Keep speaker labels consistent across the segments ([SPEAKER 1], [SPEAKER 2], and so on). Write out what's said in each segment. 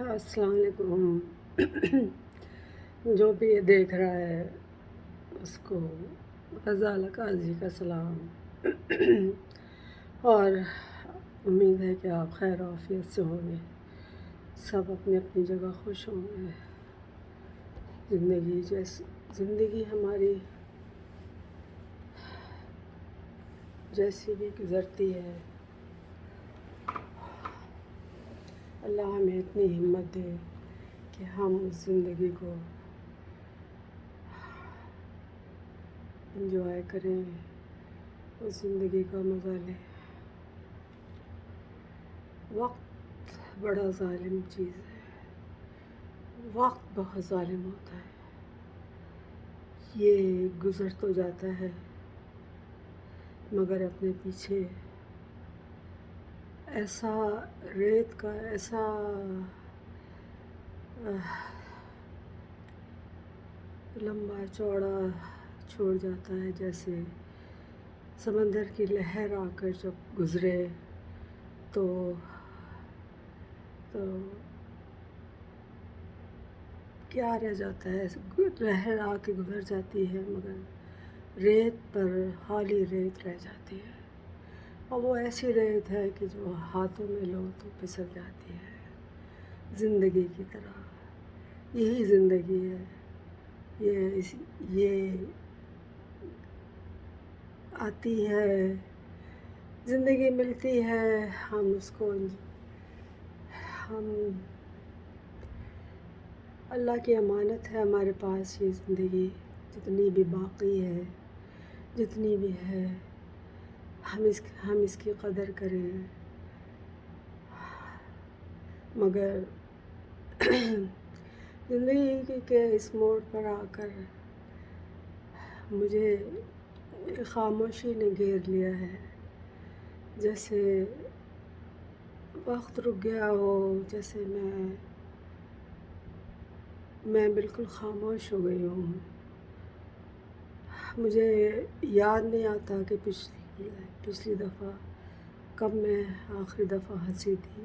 [SPEAKER 1] السلام علیکم۔ جو بھی یہ دیکھ رہا ہے اس کو غزال قاضی کا سلام، اور امید ہے کہ آپ خیر و عافیت سے ہوں گے، سب اپنی اپنی جگہ خوش ہوں گے۔ زندگی ہماری جیسی بھی گزرتی ہے، اللہ ہمیں اتنی ہمت دے کہ ہم اس زندگی کو انجوائے کریں، اس زندگی کا مزہ لیں۔ وقت بڑا ظالم چیز ہے، وقت بہت ظالم ہوتا ہے، یہ گزر تو جاتا ہے مگر اپنے پیچھے ایسا ریت کا ایسا لمبا چوڑا چھوڑ جاتا ہے، جیسے سمندر کی لہر آ کر جب گزرے تو کیا رہ جاتا ہے، لہر آ کے گزر جاتی ہے مگر ریت پر خالی ریت رہ جاتی ہے، اور وہ ایسی ریت ہے کہ جو ہاتھوں میں لو تو پھسل جاتی ہے۔ زندگی کی طرح یہی زندگی ہے، یہ آتی ہے، زندگی ملتی ہے، ہم اس کو اللہ کی امانت ہے ہمارے پاس۔ یہ زندگی جتنی بھی باقی ہے، جتنی بھی ہے، ہم اس کی قدر کریں، مگر زندگی کے اس موڑ پر آ کر مجھے خاموشی نے گھیر لیا ہے، جیسے وقت رک گیا ہو، جیسے میں بالکل خاموش ہو گئی ہوں۔ مجھے یاد نہیں آتا کہ پچھلی دفعہ کب میں آخری دفعہ ہنسی تھی،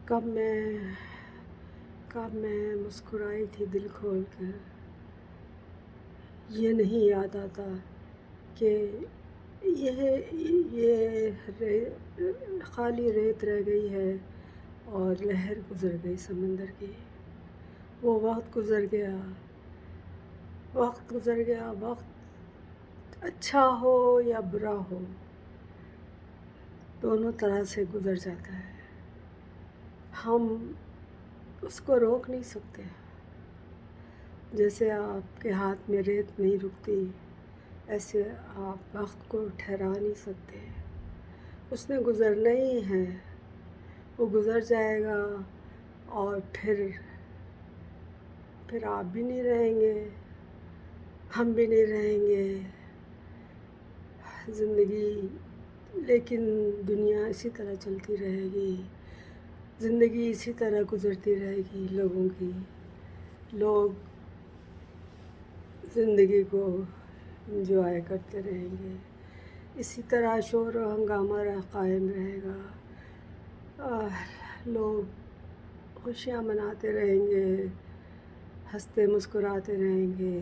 [SPEAKER 1] کب میں مسکرائی تھی دل کھول کر۔ یہ نہیں یاد آتا کہ یہ خالی ریت رہ گئی ہے اور لہر گزر گئی سمندر کی۔ وہ وقت گزر گیا، وقت اچھا ہو یا برا ہو، دونوں طرح سے گزر جاتا ہے، ہم اس کو روک نہیں سکتے۔ جیسے آپ کے ہاتھ میں ریت نہیں رکتی، ایسے آپ وقت کو ٹھہرا نہیں سکتے، اس نے گزرنا ہی ہے، وہ گزر جائے گا، اور پھر آپ بھی نہیں رہیں گے، ہم بھی نہیں رہیں گے۔ زندگی لیکن دنیا اسی طرح چلتی رہے گی، زندگی اسی طرح گزرتی رہے گی، لوگ زندگی کو انجوائے کرتے رہیں گے، اسی طرح شور و ہنگامہ قائم رہے گا، لوگ خوشیاں مناتے رہیں گے، ہنستے مسکراتے رہیں گے۔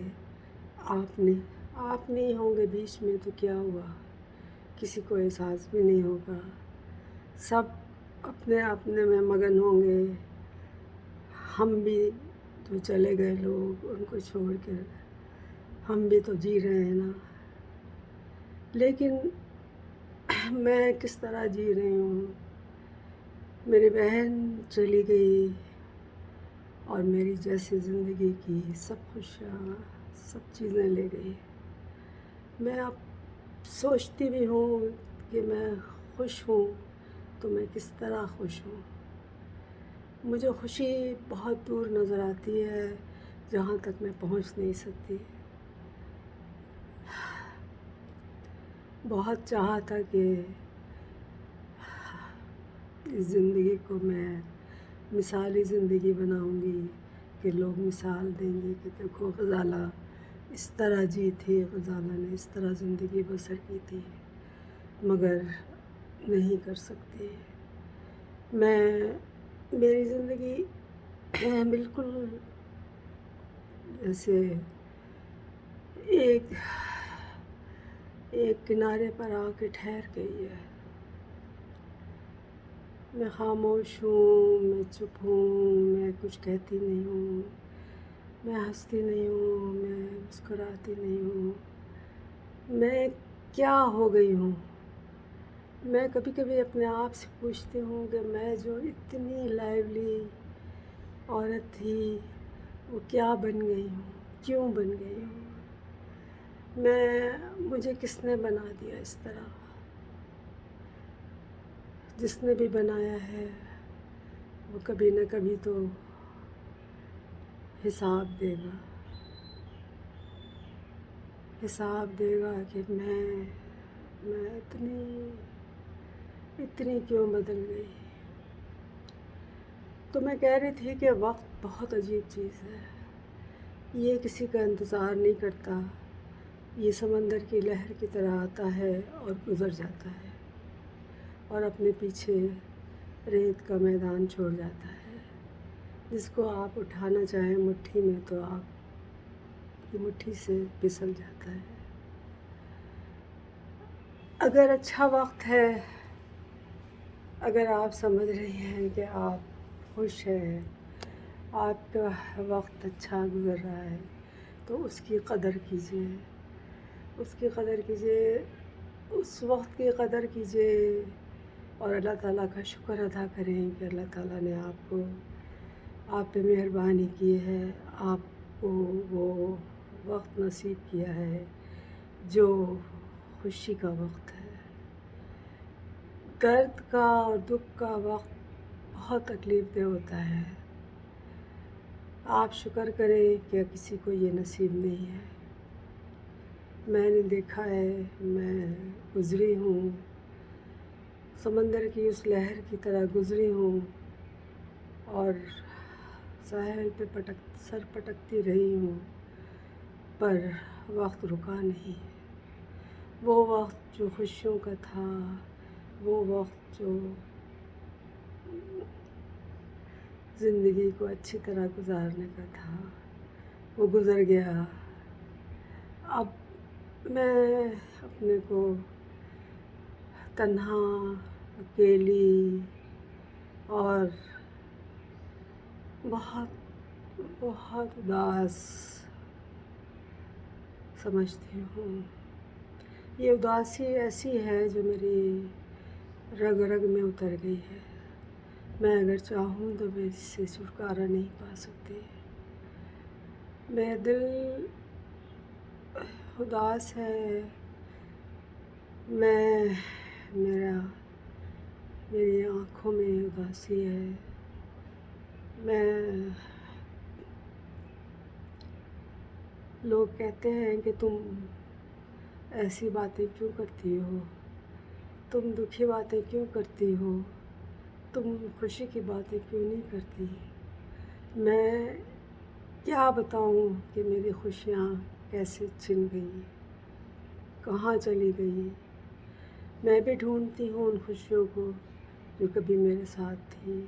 [SPEAKER 1] آپ نہیں ہوں گے بیچ میں تو کیا ہوا، کسی کو احساس بھی نہیں ہوگا، سب اپنے میں مگن ہوں گے۔ ہم بھی تو چلے گئے لوگ ان کو چھوڑ کے، ہم بھی تو جی رہے ہیں نا، لیکن میں کس طرح جی رہی ہوں؟ میری بہن چلی گئی اور میری جیسی زندگی کی سب خوشیاں، سب چیزیں لے گئی۔ میں اب سوچتی بھی ہوں کہ میں خوش ہوں تو میں کس طرح خوش ہوں۔ مجھے خوشی بہت دور نظر آتی ہے، جہاں تک میں پہنچ نہیں سکتی۔ بہت چاہا تھا کہ اس زندگی کو میں مثالی زندگی بناؤں گی، کہ لوگ مثال دیں گے کہ دیکھو غزالہ اس طرح جی تھی، غزالہ نے اس طرح زندگی بسر کی تھی، مگر نہیں کر سکتی۔ میں میری زندگی بالکل جیسے ایک ایک کنارے پر آ کے ٹھہر گئی ہے. میں خاموش ہوں، میں چپ ہوں، میں کچھ کہتی نہیں ہوں، میں ہنستی نہیں ہوں، میں مسکراتی نہیں ہوں. میں کیا ہو گئی ہوں؟ میں کبھی کبھی اپنے آپ سے پوچھتی ہوں کہ میں جو اتنی لائیولی عورت تھی وہ کیا بن گئی ہوں، کیوں بن گئی ہوں؟ مجھے کس نے بنا دیا اس طرح؟ جس نے بھی بنایا ہے وہ کبھی نہ کبھی تو حساب دے گا، حساب دے گا کہ میں اتنی کیوں بدل گئی. تو میں کہہ رہی تھی کہ وقت بہت عجیب چیز ہے. یہ کسی کا انتظار نہیں کرتا، یہ سمندر کی لہر کی طرح آتا ہے اور گزر جاتا ہے اور اپنے پیچھے ریت کا میدان چھوڑ جاتا ہے. جس کو آپ اٹھانا چاہیں مٹھی میں تو آپ کی مٹھی سے پھسل جاتا ہے. اگر اچھا وقت ہے، اگر آپ سمجھ رہی ہیں کہ آپ خوش ہیں، آپ کا وقت اچھا گزر رہا ہے تو اس کی قدر کیجیے، اس کی قدر کیجیے، اس وقت کی قدر کیجیے اور اللہ تعالیٰ کا شکر ادا کریں کہ اللہ تعالیٰ نے آپ پہ مہربانی کی ہے، آپ کو وہ وقت نصیب کیا ہے جو خوشی کا وقت ہے. درد کا اور دکھ کا وقت بہت تکلیف دہ ہوتا ہے. آپ شکر کریں کہ کسی کو یہ نصیب نہیں ہے. میں نے دیکھا ہے، میں گزری ہوں، سمندر کی اس لہر کی طرح گزری ہوں اور ساحل پہ سر پٹکتی رہی ہوں، پر وقت رکا نہیں. وہ وقت جو خوشیوں کا تھا، وہ وقت جو زندگی کو اچھی طرح گزارنے کا تھا، وہ گزر گیا. اب میں اپنے کو تنہا، اکیلی اور بہت بہت اداس سمجھتی ہوں. یہ اداسی ایسی ہے جو میری رگ رگ میں اتر گئی ہے. میں اگر چاہوں تو میں اس سے چھٹکارا نہیں پا سکتی. میرا دل اداس ہے، میری آنکھوں میں اداسی ہے. لوگ کہتے ہیں کہ تم ایسی باتیں کیوں کرتی ہو، تم دکھی باتیں کیوں کرتی ہو، تم خوشی کی باتیں کیوں نہیں کرتی. میں کیا بتاؤں کہ میری خوشیاں کیسے چھن گئی، کہاں چلی گئی. میں بھی ڈھونڈتی ہوں ان خوشیوں کو جو کبھی میرے ساتھ تھی،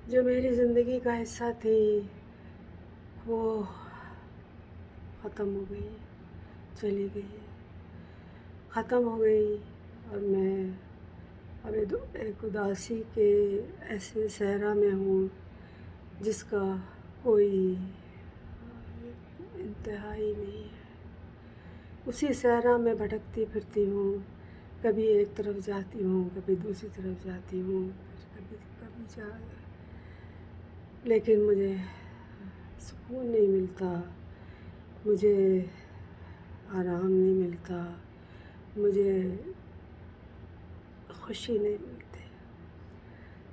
[SPEAKER 1] جو میری زندگی کا حصہ تھی. وہ ختم ہو گئی، چلی گئی، ختم ہو گئی اور میں اب ایک اداسی کے ایسے صحرا میں ہوں جس کا کوئی انتہائی نہیں ہے. اسی صحرا میں بھٹکتی پھرتی ہوں، کبھی ایک طرف جاتی ہوں، کبھی دوسری طرف جاتی ہوں، کبھی لیکن مجھے سکون نہیں ملتا، مجھے آرام نہیں ملتا، مجھے خوشی نہیں ملتی.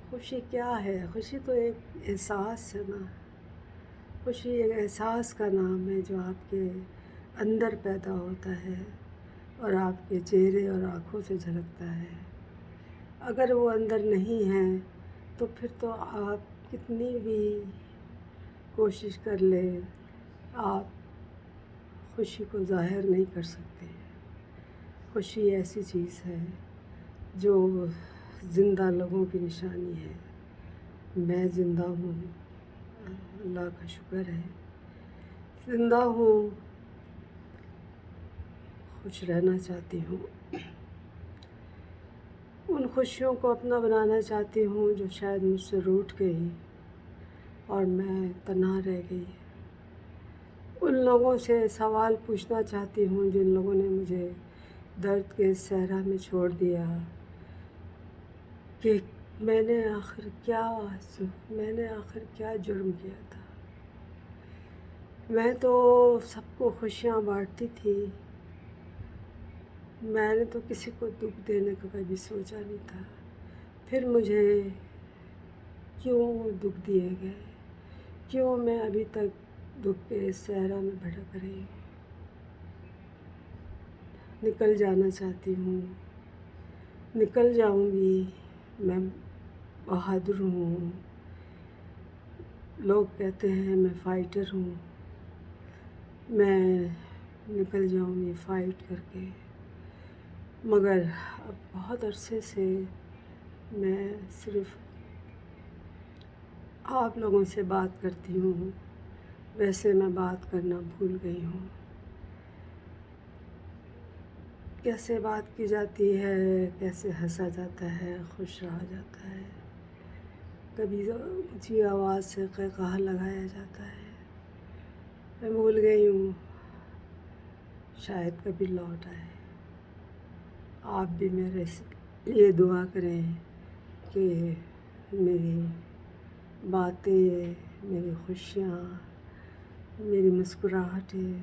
[SPEAKER 1] خوشی کیا ہے؟ خوشی تو ایک احساس ہے نا. خوشی ایک احساس کا نام ہے جو آپ کے اندر پیدا ہوتا ہے اور آپ کے چہرے اور آنکھوں سے جھلکتا ہے. اگر وہ اندر نہیں ہے تو پھر تو آپ کتنی بھی کوشش کر لیں، آپ خوشی کو ظاہر نہیں کر سکتے. خوشی ایسی چیز ہے جو زندہ لوگوں کی نشانی ہے. میں زندہ ہوں، اللہ کا شکر ہے، زندہ ہوں، خوش رہنا چاہتی ہوں، ان خوشیوں کو اپنا بنانا چاہتی ہوں جو شاید مجھ سے روٹھ گئی اور میں تنہا رہ گئی۔ ان لوگوں سے سوال پوچھنا چاہتی ہوں جن لوگوں نے مجھے درد کے صحرا میں چھوڑ دیا کہ میں نے آخر کیا جرم کیا تھا۔ میں تو سب کو خوشیاں بانٹتی تھی، میں نے تو کسی کو دکھ دینے کا کبھی سوچا نہیں تھا، پھر مجھے کیوں دکھ دیے گئے، کیوں میں ابھی تک دکھ کے اس صحرا میں بھٹک رہی ہوں۔ نکل جانا چاہتی ہوں، نکل جاؤں گی، میں بہادر ہوں، لوگ کہتے ہیں میں فائٹر ہوں، میں نکل جاؤں گی فائٹ کر کے، مگر اب بہت عرصے سے میں صرف آپ لوگوں سے بات کرتی ہوں، ویسے میں بات کرنا بھول گئی ہوں۔ کیسے بات کی جاتی ہے، کیسے ہنسا جاتا ہے، خوش رہا جاتا ہے، کبھی اونچی آواز سے قہقہہ لگایا جاتا ہے، میں بھول گئی ہوں، شاید کبھی لوٹ آئے۔ آپ بھی میرے لیے دعا کریں کہ میری باتیں، میری خوشیاں، میری مسکراہٹیں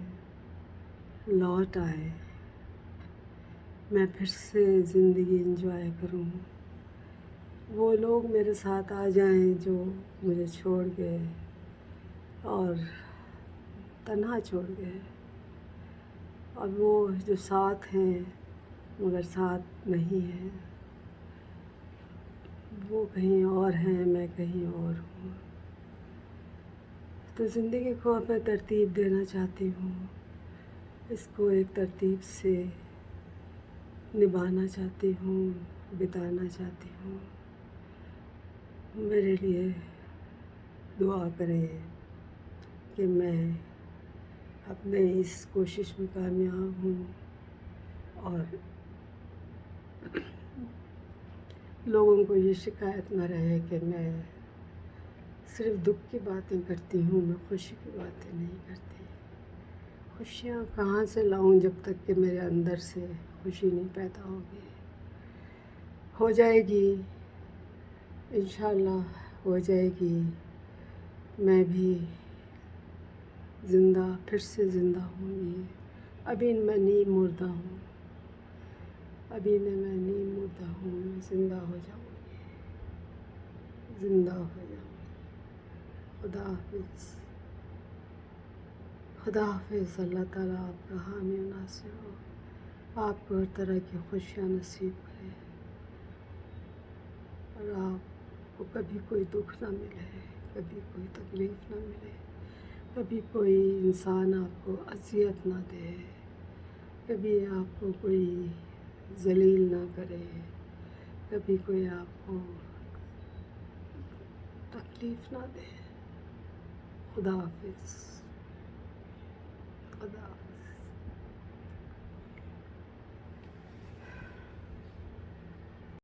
[SPEAKER 1] لوٹ آئے، میں پھر سے زندگی انجوائے کروں، وہ لوگ میرے ساتھ آ جائیں جو مجھے چھوڑ گئے اور تنہا چھوڑ گئے، اور وہ جو ساتھ ہیں مگر ساتھ نہیں ہیں، وہ کہیں اور ہیں، میں کہیں اور ہوں، تو زندگی کو اب میں ترتیب دینا چاہتی ہوں، اس کو ایک ترتیب سے نبھانا چاہتی ہوں، بتانا چاہتی ہوں۔ میرے لیے دعا کریں کہ میں اپنے اس کوشش میں کامیاب ہوں اور لوگوں کو یہ شکایت نہ رہے کہ میں صرف دکھ کی باتیں کرتی ہوں، میں خوشی کی باتیں نہیں کرتی۔ خوشیاں کہاں سے لاؤں جب تک کہ میرے اندر سے خوشی نہیں پیدا ہوگی؟ ہو جائے گی، انشاءاللہ ہو جائے گی، میں بھی زندہ، پھر سے زندہ ہوں گی، ابھی میں نیم مردہ ہوں، ابھی میں نیم مردہ ہوں، میں زندہ ہو جاؤں گی، زندہ ہو جاؤں گی۔ خدا حافظ، خدا حافظ، اللہ تعالیٰ آپ کا حامی و ناصر ہو، آپ کو ہر طرح کی خوشیاں نصیب کرے اور آپ کو کبھی کوئی دکھ نہ ملے، کبھی کوئی تکلیف نہ ملے، کبھی کوئی انسان آپ کو اذیت نہ دے، کبھی آپ کو کوئی ذلیل نہ کرے، کبھی کوئی آپ کو تکلیف نہ دے۔ خدا حافظ، خدا